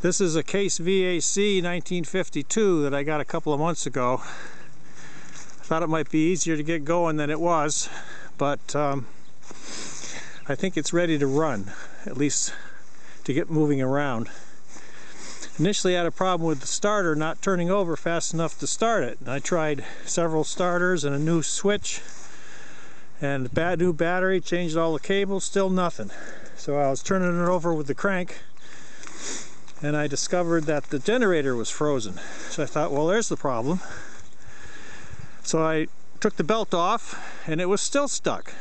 This is a Case VAC 1952 that I got a couple of months ago. I thought it might be easier to get going than it was, but I think it's ready to run, at least to get moving around. Initially I had a problem with the starter not turning over fast enough to start it. And I tried several starters and a new switch and a new battery, changed all the cables, still nothing. So I was turning it over with the crank and I discovered that the generator was frozen. So I thought, well, there's the problem. So I took the belt off and it was still stuck.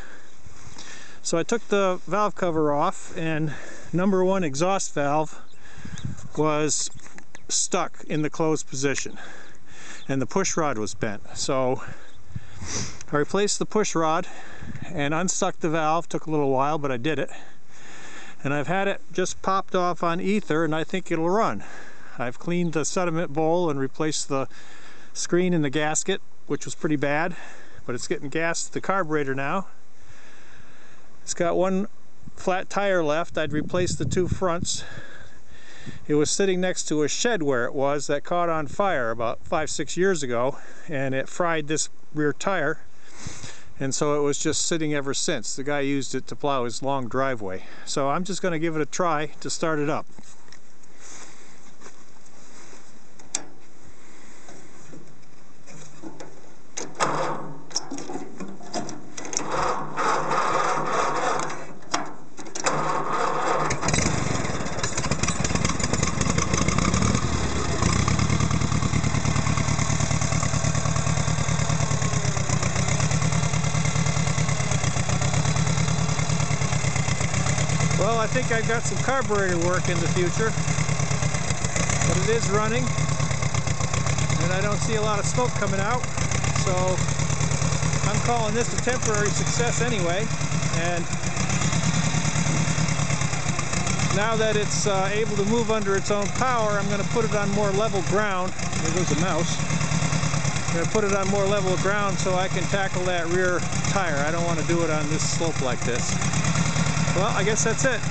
So I took the valve cover off and number one exhaust valve was stuck in the closed position and the push rod was bent. So I replaced the push rod and unstuck the valve. Took a little while, but I did it. And I've had it just popped off on ether and I think it'll run. I've cleaned the sediment bowl and replaced the screen in the gasket, which was pretty bad, but it's getting gas to the carburetor now. It's got one flat tire left. I'd replaced the two fronts. It was sitting next to a shed where it was that caught on fire about 5-6 years ago, and it fried this rear tire, and so it was just sitting ever since. The guy used it to plow his long driveway. So I'm just going to give it a try to start it up. Well, I think I've got some carburetor work in the future, but it is running, and I don't see a lot of smoke coming out, so I'm calling this a temporary success anyway. And now that it's able to move under its own power, I'm going to put it on more level ground. There goes a mouse. I'm going to put it on more level ground so I can tackle that rear tire. I don't want to do it on this slope like this. Well, I guess that's it.